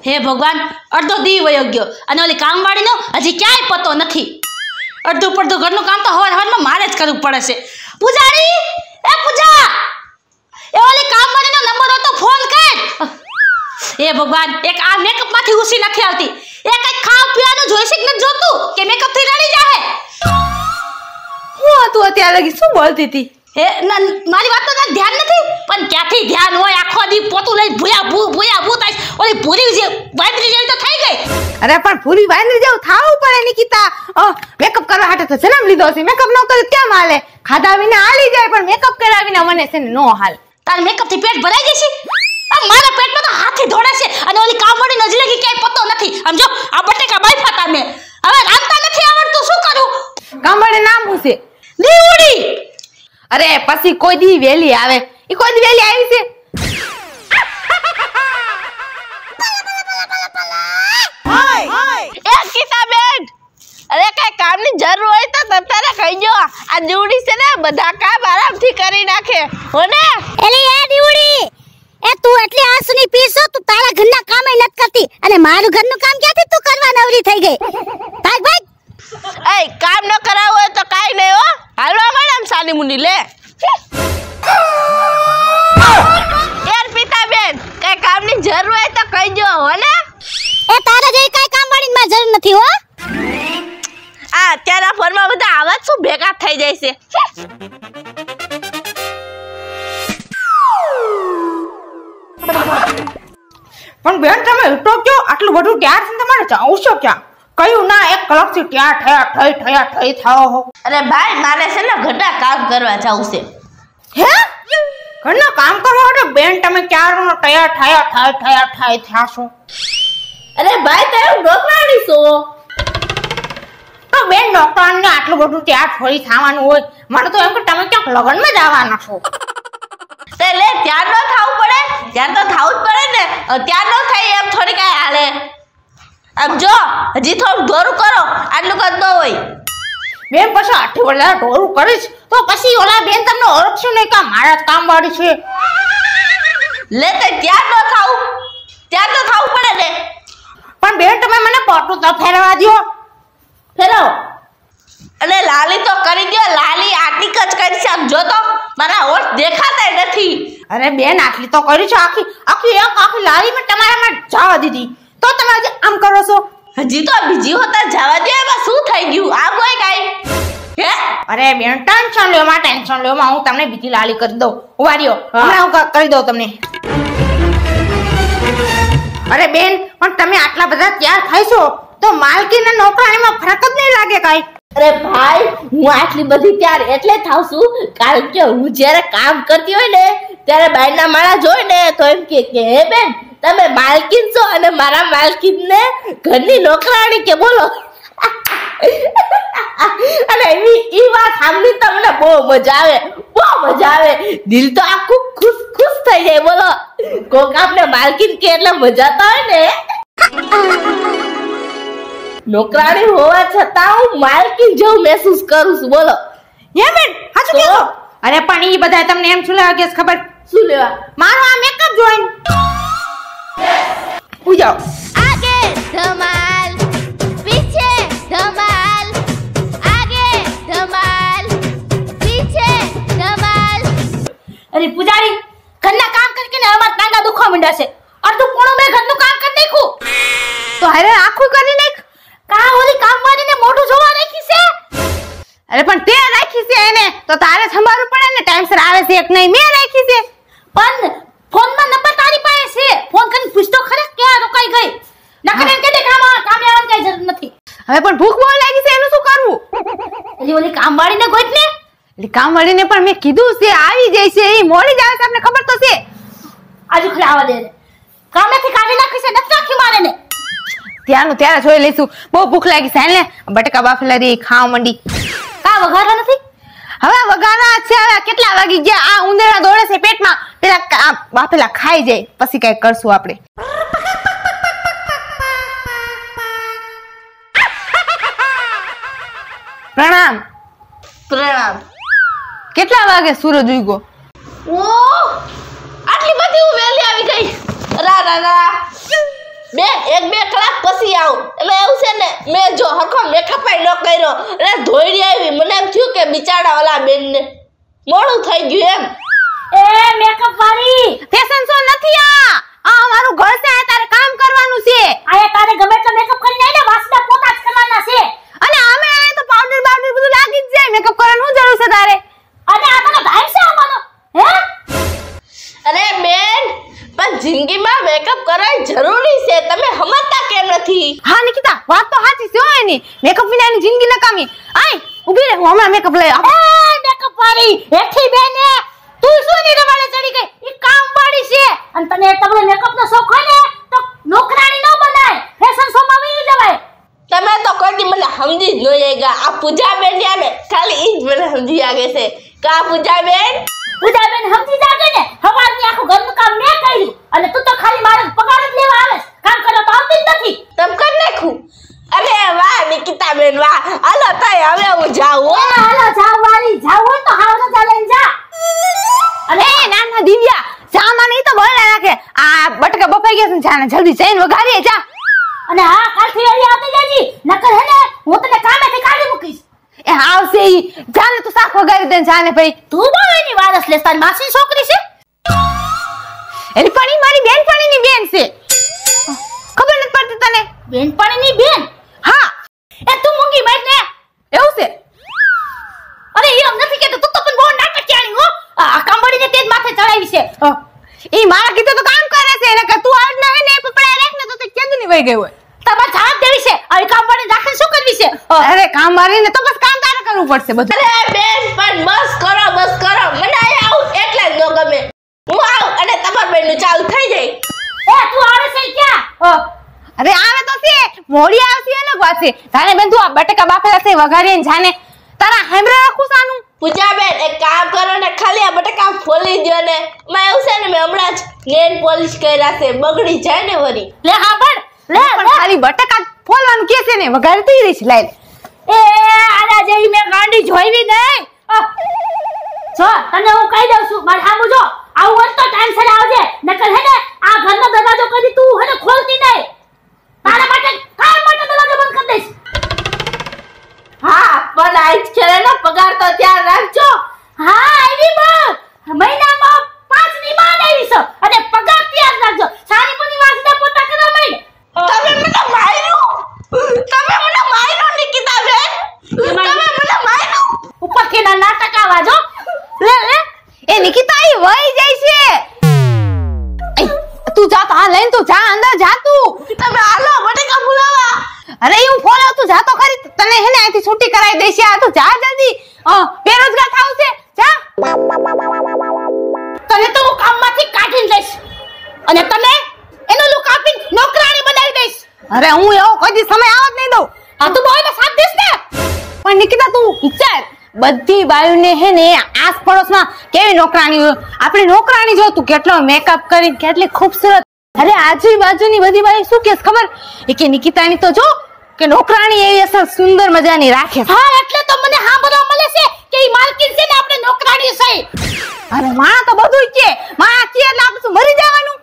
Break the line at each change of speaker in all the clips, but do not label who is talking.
હે ભગવાન, અડધો દી વયો ગયો અને ઓલી કામવાળીનો હજી ક્યાંય પતો નથી. અડધું પડધું ઘરનું કામ તો હવારમાં મારે જ કરવું પડે છે. પૂજારી, એ પૂજા, એ ઓલી કામવાળીનો નંબર હતો, ફોન કર. હે ભગવાન, એક આ મેકઅપ માંથી ઉસી નથી આવતી. એ કઈ ખાવા પીવાનું જોઈશે કે નથી જોતું કે મેકઅપ થી રડી જાહે?
હું તું અત્યારે લગી શું બોલતી હતી?
હે મારી વાત તો તને ધ્યાન નથી, પણ ક્યાંથી ધ્યાન હોય? આખો દી પોતું લઈ ભૂયા ભૂ થાય. ઓલી ભૂરી જે વાંદરી જેવી તો થઈ ગઈ.
અરે પણ ભૂરી વાંદરી જેવું થાવું પડે નિકિતા. મેકઅપ કરવા હાટે તો જન્મ લીધો છે. મેકઅપ ન કરે કેમ હાલે? ખાધા વિના હાલી જાય પણ મેકઅપ કરાવીને મને છે ને નો હાલ.
તાર મેકઅપ થી પેટ ભરાઈ જશે? મારા પેટમાં તો હાથી દોડે છે અને ઓલી કામવાળી નજરે કે ક્યાંય પતો નથી. સમજો, આ બટેકા બાફા તા મેં. હવે રાંધતા નથી આવડતું, શું કરું?
કામવાળી નામ શું છે?
દીવડી.
અરે પછી કોઈ દી વેલી આવે. ઈ કોઈ દી વેલી આવી છે?
એ કિતાબેન, અરે કઈ કામની જરૂર હોય તો તમતારે કહીજો. આ દીવડી છે ને બધા કામ આરામથી કરી નાખે હો ને.
એલી એ દીવડી, એ તું એટલી આંસુની પીસો, તું તારા ઘરના કામે નથી કરતી અને મારું ઘરનું કામ ક્યાંથી તું કરવા નવરી થઈ ગઈ? ભાઈ ભાઈ,
એ કામ ન કરાવવું હોય તો કાઈ નહીં હો. હાલવા મેડમ સાની મુની લે. યાર પિતાબેન, કઈ કામની જરૂર હોય તો કહીજો હો ને.
એ તારા જેવી કઈ કામ વાળીની માર જરૂર નથી હો.
આ અત્યારના ફોનમાં બધા આવાજ શું ભેગા થઈ જાય છે.
પણ બેન તમે તો કયો આટલું બધું ત્યાર છે તમારે જાવ છો ક્યાં? કયું ના એક કલાકથી ત્યાં ઠઈ થાઓ હો.
અરે ભાઈ, મારે છે ને ઘટા કામ કરવા જાવું છે.
હે? ઘરના કામ કરવા માટે બેન તમે ક્યારનો તૈયાર થયા છો?
અરે ભાઈ, તમે ડોકરાણી છો
તો બેન ડોક્ટરને આટલું બધું ત્યાં થોડી થવાનું હોય? મને તો એમ કે તમે ક્યાંક લગ્નમાં જવાના છો.
તે લે, ત્યાર ન થાવું પડે? ત્યાર તો થાવું જ પડે ને. ત્યાર ન થાય એમ થોડી કાંઈ હાલે. આમ જો, હજી થોડું દોરું કરો, આટલું કદ ન હોય.
બેન પછી આટલી વધારે ઢોરું કરીશ તો પછી ઓલા બેન તમને ઓળખશું નહીં કે મારા જ કામ વાળી છે.
લે, તે ત્યાર ન થાવું, ત્યાર તો થાવું પડે ને.
પણ બેન તમે મને પોટું તો ફેરવા દો.
ફેરવો. અને લાલી તો કરી દો. લાલી આટલી કચ કરી છે, આમ જો તો મારા હોઠ દેખાતા નથી.
અરે બેન આટલી તો કરી છે, આખી લારી મેં તમારામાં જવા દીધી તો તમે આજે આમ કરો છો.
હજી તો બીજી હોતા જવા દે. એમાં શું થઈ ગયું? આ કોઈ કાઈ હે?
અરે બેન ટેન્શન લ્યો હું તમને બીજી લાલી કરી દઉં. ઉભા રહ્યો, હમણાં હું કરી દઉં તમને. અરે બેન પણ તમે આટલા બધા તૈયાર થાય છો તો માલકીને નોકરાણીમાં ફરક જ નહીં લાગે કાઈ?
અરે ભાઈ, હું આટલી બધી ત્યાર એટલે થાવ છું કારણ કે હું જ્યારે કામ કરતી હોય ને ત્યારે બહારના માણસ જોઈ ને તો એમ કે હે બેન, તમે માલકીન છો અને મારા માલકીનને ઘરની નોકરાણી કે બોલો. અને ઈ વાત સાંભળી તમને બહુ મજા આવે. દિલ તો આખું ખુશ થઈ જાય. બોલો, કોક આપણે માલકીન કે એટલે મજા તો હોય ને. નોકરાણી હોવા છતાં હું માલકીન જેવું મહેસૂસ કરું છું. બોલો
હે બેન, હાચું કહો? અરે પણ ઈ બધા તમને એમ શું લાગે છે ખબર?
શું લેવા?
મારો આ મેકઅપ જોઈન પૂજાઓ.
આગે ધમાલ, પીછે ધમાલ, આગે ધમાલ, પીછે ધમાલ.
અરે પૂજારી, ઘરના કામ કરીને અમાર ટાંગા દુખવા માંડ્યા છે. અડધું પોણું મેં ઘરનું કામ કરી નાખ્યું
તો હારે આખું કરી નાખ.
કા ઓલી કામવાળીને મોઢું જોવા રાખી છે?
અરે પણ તે રાખી છે એને તો તારે સંભાળવું પડે ને. ટાઈમસર આવે છે એક નહીં, મેં રાખી છે.
પણ ફોનમાં નંબર તારી પાસે છે, ફોન કરીને પૂછ તો ખરે ક્યાં રોકાઈ ગઈ. નકર એમ કે દે કામે આવવાની કઈ જરૂર નથી.
હવે પણ ભૂખ બહુ લાગી છે, એનું શું કરવું?
ઓલી કામવાળીને ગોત ને.
એટલે કામવાળીને પણ મેં કીધું છે આવી જાય છે, એ મોડી જ આવે છે, આપણે ખબર તો છે.
આજુ ખરે આવવા દે. કામેથી કાઢી નાખી છે, નથી રાખી મારે ને.
ત્યાંનું ત્યારે જોઈ લઈશું. બહુ ભૂખ લાગી છે ને, બટેકા બાફેલા રે ખાવા માંડી.
કા વઘારવા નથી?
હવે વગાડા છે. હવે કેટલા વાગી ગયા? આ ઉંદરડા દોડે છે પેટમાં, પેલા બાફેલા ખાઈ જાય પછી કઈ કરશું આપણે. પ્રણામ. કેટલા વાગે સૂરજ ઉગ્યો?
ઓ, આટલી બધી હું વેલી આવી ગઈ. રા બેન 1-2 કલાક પછી આવું. એટલે એવું છે ને મેં જો હરખો મેકઅપ ન કર્યો એટલે ધોઈ આવી. મને એમ થયું કે બિચારા ઓલા બેનને મોડું થઈ ગયું એમ.
એ મેકઅપ વાળી
ફેશન શો નથી આ અમારું ઘર છે આ તારે કામ કરવાનું છે
આયા તારે ગમે તો મેકઅપ કરીને આઈને વાસના પોતા જ કરવાના છે
અને અમે આયા તો પાવડર બધું લાગી જ જાય મેકઅપ કરવાનું જરૂર છે તારે
અને આ તને ટાઈમ છે આવવાનો હે
અરે બેન પણ જિંદગીમાં મેકઅપ કરવું જરૂરી છે. તમે સમજતા કેમ નથી?
હા નિકિતા વાત તો સાચી છે હો એની મેકઅપ વિના એની જિંદગી નકામી આય ઊભી રહે હું હમણાં મેકઅપ લઈ આવું.
એ મેકઅપ વાળી એઠી બેને તું શું ની રવાડે ચડી ગઈ ઈ કામ વાળી છે અને તને એટલો મેકઅપ નો શોખ હોય ને તો નોકરાણી ન બનાય ફેશન શો માં આવી જવાય.
તમે તો કોઈ દી મને સમજી જ ન જાયગા. આ પૂજા બેન ને ખાલી ઈ જ મને સમજી આગે છે. કા પૂજા બેન
પૂજાબેન સમજી જાગે ને હવારની આખું ઘરનું કામ મેં કર્યું અને તું તો ખાલી મારો પગાર જ લેવા આવેસ કામ કરવા તો આવતી જ નથી.
તમ કર નાખું. અરે વાહ નિકિતા બેન વાહ. હાલો તાય હવે હું જાઉં હો.
એ હાલો જાવ વાળી જાવ હોય તો હાવ રજા લઈને જા.
અને નાના દિવ્યા સામાન ઈ તો બોલા રાખે આ બટકા બફાઈ ગયા છે જાને જલ્દી જઈને વઘારીએ જા.
અને હા કાલથી અહીં આવતી જજી નકર હે ને હું તને કામેથી કાઢી મૂકીશ.
એ આવશે ઈ જાને તું શાક વઘારી દે જાને ભાઈ
તું બહુ એની વારસ લેસ તારી માસીની છોકરી છે.
એની પણ ઈ મારી બેનપણીની બેન છે ખબર નથી પડતી તને?
બેનપણીની બેન
હા
એ તું મૂંગી બેઠ ને
એવું છે.
અરે એમ નથી કેતો તું તો પણ બહુ નાટકિયાણી હો આ કાંબડીને તેજ માથે ચડાવી છે.
ઈ મારા કીધું તો કામ કરે છે એને કે તું આજ ના હે ને પપડા રાખ ને તો તે કેદુની વઈ ગઈ હોય.
તમારે જવાબ દેવી છે આવી કાંબડી રાખીને શું કરવી છે?
અરે કામ મારીને તો બસ કામ તારે કરવું પડશે બધું.
અરે બેન પણ બસ કરો બસ કરો. મને અહીંયા આવું એટલે જ ન ગમે. હું આવું અને તમાર બેનનું ચાલુ થઈ જાય.
એ તું આવે છે ક્યાં?
અરે આવે તો છે મોડી આવશે અલગ વાત છે. જાને બેન તું આ બટેકા બાફેલા છે વઘારીને જાને તારા હેમરે રાખું સાનું.
પૂજા બેન એક કામ કરો ને ખાલી આ બટાકા ફોલી દ્યો ને. મેં એવું છે ને મેં હમણાં જ નેલ પોલિશ કર્યા છે બગડી જાય ને વરી.
લે હા પણ લે
પણ ખાલી બટેકા ફોલવાનું કે છે ને વઘારી તો રહી છે લાઈ.
એ આલા જેવી મેં ગાંડી જોઈવી નહીં. જો તને હું કહી દઉં છું માર સામું જો આવું હોય તો ટાઈમ સર આવજે નકર હે ને આ ઘરનો દરવાજો કદી તું હે ને ખોલતી નહીં. તારા માટે કાયમ માટે દરવાજો બંધ કરી દઈશ.
હા પણ આજ ખેરે ને પગાર તો ત્યાં રાખજો.
હા આવી બહુ મહિનામાં 5 ની માન આવી છે અને પગાર ત્યાં રાખજો. સારી બની વાસના પોતા કરવા માંડ.
તમે મને માર્યું. તમે મને માર્યું નિકિતા બેન. તમે મને માર્યું.
ઉપરથી ના નાટક આવા જો લે લે
એ નિકિતા ઈ વઈ જાય છે. તું જા તો હા લઈને તું જા અંદર જા તું.
તમે હાલો બટેકા બોલાવા.
અરે હું ફોલાવ તું જા તો ખરી તને હે ને અહીંથી છૂટી કરાવી દઈશ આ તું જા જલ્દી બેરોજગાર થાવ છે જા.
તને તો હું કામમાંથી કાઢી દઈશ અને તને એનો લુક આપીને નોકરાણી બનાવી દઈશ.
અરે હું એવો કોઈ સમય આવત નહીં દઉં.
આ તું બોયને સાથ દેશ ને.
પણ નિકિતા તું વિચાર બધી બાયુને હે ને આસ પડોશમાં કેવી નોકરાણી હોય. આપણી નોકરાણી જો તું કેટલો મેકઅપ કરી કેટલી ખૂબસૂરત. અરે આજુબાજુની બધી બાઈ શું કેસ ખબર એ કે નિકિતાની તો જો કે નોકરાણી એવી અસર સુંદર મજાની રાખે.
હા એટલે તો મને સાંભળવા મળે છે કે ઈ માલકીન છે ને આપણે નોકરાણી છે.
અરે માં તો બધું કે માં કે એટલે આપણે શું મરી જવાનું.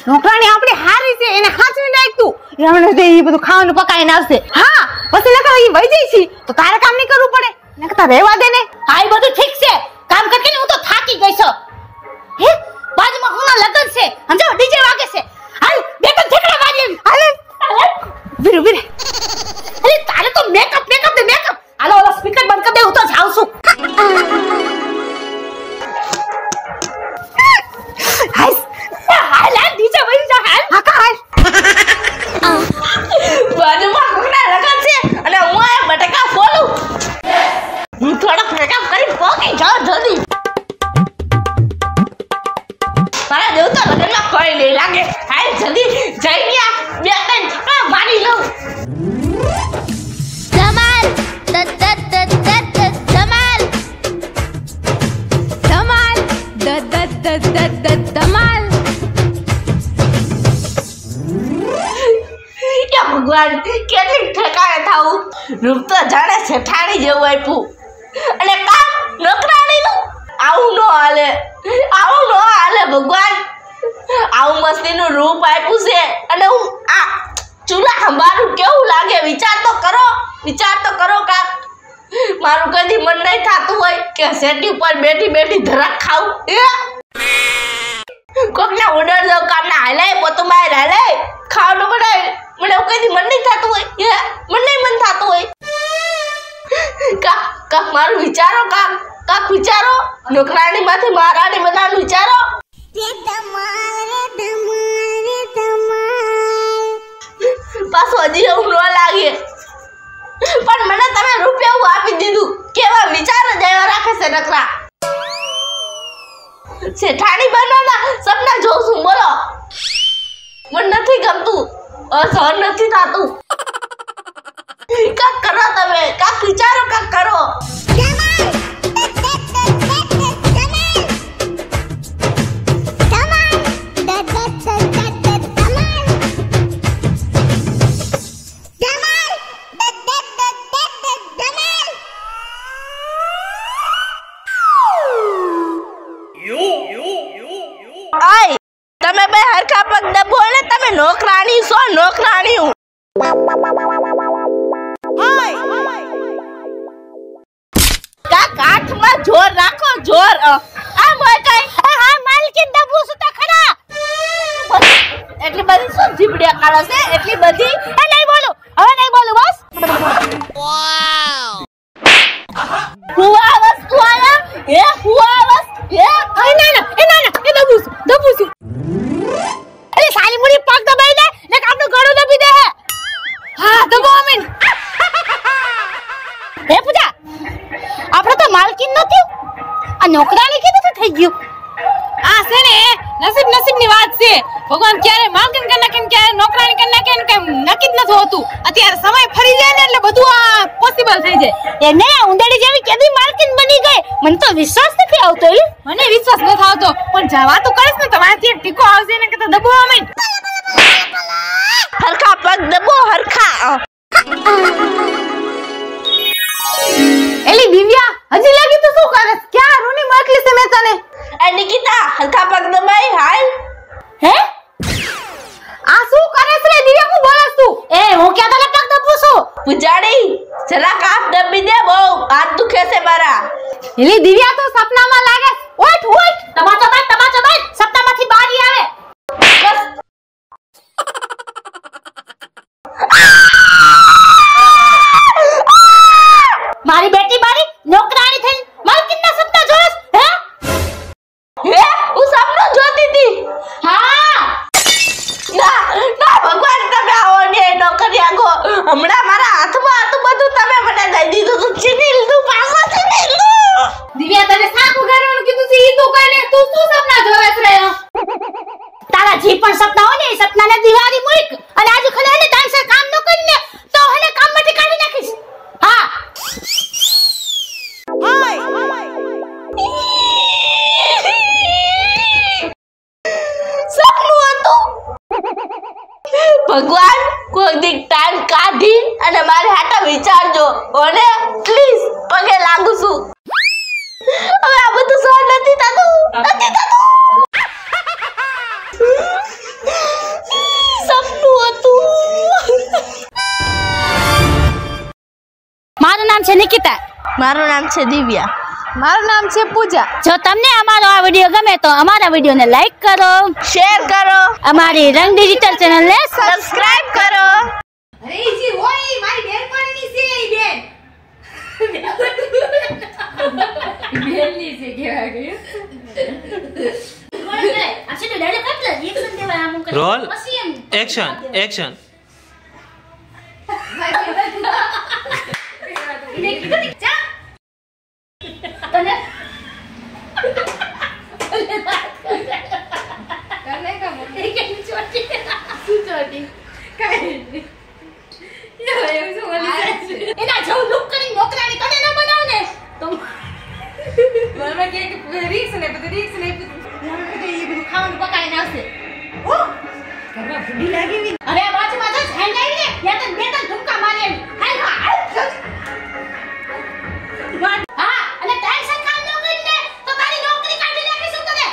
નોકરાણી આપણી હારી છે એને હાચવી નાખ તું. એમને દે ઈ બધું ખાવાનું પકાઈને આવશે. હા પછી નકર ઈ વઈ જાય છે તો તારે કામ નહીં કરવું પડે નકર રહેવા દે ને.
હા ઈ બધું ઠીક છે કામ કરીને હું તો થાકી ગઈ છું. હે બાજુમાં હુંના લગન છે સમજો ડીજે વાગે છે. હાલ બે ત્રણ ઠેકડા વાગી હાલ
વીર વીર
અરે તારે તો મેકઅપ ને મેકઅપ. હાલો ઓલો સ્પીકર બંધ કરી દે હું તો જાઉં છું.
હાય
હાલ હાલ ડીજે વઈ જા હાલ.
હા કા હાય
બાજુમાં કોકના લગન છે અને હું આ બટેકા ફોલું. હું થોડોક મેકઅપ કરી પોકી જાઉં જલ્દી. મારા જેવું તો લગનમાં કોઈ નહીં લાગે. હાલ જલ્દી જઈ ગયા 2-3 ઠપકા મારી લઉં.
ધમાલ ધમાલ ધમાલ ધમાલ.
કે ભગવાન કેટલી ઠેકાણે થાવું. રૂપ તો જાણે શેઠાણી જેવું આપ્યું અને કામ નોકરાણીનું. આવું ન હાલે ભગવાન. આવું મસ્તીનું રૂપ આપ્યું છે અને હું આ ચૂલા સંભાળું કેવું લાગે વિચાર તો કરો કાક મારું કદી મન નહીં થાતું હોય કે સેટી ઉપર બેઠી બેઠી ધરાક ખાવું કોકના ઓર્ડર દો કામના હાલે પોતું બહાર હાલે ખાવાનું બનાવે મને એવું કદી મન નહીં થાતું હોય મન થાતું હોય કાક મારું વિચારો કાક વિચારો નોકરાણી માંથી મહારાણી બધાનું વિચારો પાછો હજી એવું ન લાગે પણ મને તમે રૂપિયા આપી દીધું કેવા વિચારો જ એવા રાખે છે નકરા શેઠાણી બનવાના સપના જોઉં છું બોલો મને નથી ગમતું સહન નથી થાતું કાક કરો તમે કાક વિચારો કાક કરો તમે બે હરખા પગ દબો ને તમે નોકરાણી છો નોકરાણી કાક હાથમાં જોર રાખો જોર આ મોય કઈ હા માલકીન દબું છું તો ખરા એટલી બધી શું જીબડિયા કાઢો છે એટલી બધી નહીં બોલું હવે નહીં બોલું બસ વાવ હુઆ વસ્તુ આયા હુઆ વસ્તુ ના એ દબું છું અરે સારી મુરી પગ દબાઈ દે ને આપણું ગળું દબી દે હા દબો અમીન હે પૂજા આપણે તો માલકીન નથી આ નોકરાણી કેવી થઈ ગયું આ છે ને નસીબની વાત છે ભગવાન ક્યારે માલકીન કરી નાખે ક્યારે નોકરાણી કરી નાખે કે નક્કી જ નથી હોતું અત્યારે સમય ફરી જાય ને એટલે બધું આ પોસિબલ થઈ જાય એને ઉંદડી જેવી કેદી માલકીન બની ગઈ મને તો વિશ્વાસ નથી આવતો મને વિશ્વાસ નથી આવતો પણ જવા તો કરીશ ને તમારાથી ટીકો આવશે ને કે તો દબો અમીન હરખા પગ દબો હરખા
એલી દિવ્યા હજી લાગી તો શું કરે ક્યાં રૂની મોકલી છે મેં તને
એ નિકિતા હરખા પગ દબાઈ હાલ
હે આ શું કરે છે દિવ્યા હું બોલસ તું એ હું ક્યાં તને પગ દબું છું
પૂજાડી જરાક હાથ દબી દે બહુ હાથ દુખે છે મારા
એલી દિવ્યા તો સપનામાં લાગે ઓઠ તમાચો બાઈ સપનામાંથી બારી આવે
બસ
મારી બેટી મારી નોકરાણી થઈ માલકીનના સપના જોરસ
હે હું સપનું જોતી હતી
હા
ના ભગવાન તમે આવો ને નોકરી આગો હમણાં મારા હાથમાં હતું બધું તમે મને દઈ દીધું તું છીની લીધું પાછો છીની લીધું
દિવ્યા તને સાકુ ઘરવાનું કીધું છે ઈ તું કઈ ને તું શું સપના જોવે છે
તારા જે પણ સપના હોય ને એ સપનાને દિવાળી મૂક અને આજે ખલે એને ટાઈમસર કામ ન કરીને તો એને કામમાંથી કાઢી નાખીશ હા
સપનું હતું ભગવાન કોઈ દી ટાઈમ કાઢી અને મારે હાટા વિચારજો અને પ્લીઝ પગે લાગુ છું હવે આ બધું સહન નથી થતું સપનું હતું
મારું નામ છે નિકિતા
મારું નામ છે દિવ્યા
મારું નામ છે પૂજા
જો તમને અમારો આ વિડિયો ગમે તો અમારા વિડિયોને લાઈક કરો
શેર કરો
અમારી રંગ ડિજિટલ ચેનલને
સબસ્ક્રાઇબ કરો
અરે જી ઓય મારી બેનપણીની છે ઈ બેનની છે કેવા ગયું
રોલ એક્શન
એના જેવું લુક કરી નોકરાણી કને ન બનાવ ને તો મને કે રીક્સ ને ખાવાનું પકાઈને આવશે ઓ ઘરમાં ભૂડી લાગી વી અરે આ બાજુમાં તો હેન્ડ આવી ને યા તને બે ત્રણ ધુમકા મારે હાલ હા અને ટાઈમ કામ ન કરીને તો તારી નોકરી કાઢી નાખીશું તને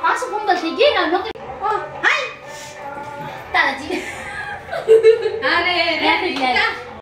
પાછું બંધ થઈ ગઈ ને નોકરી
માતાજી.
અરે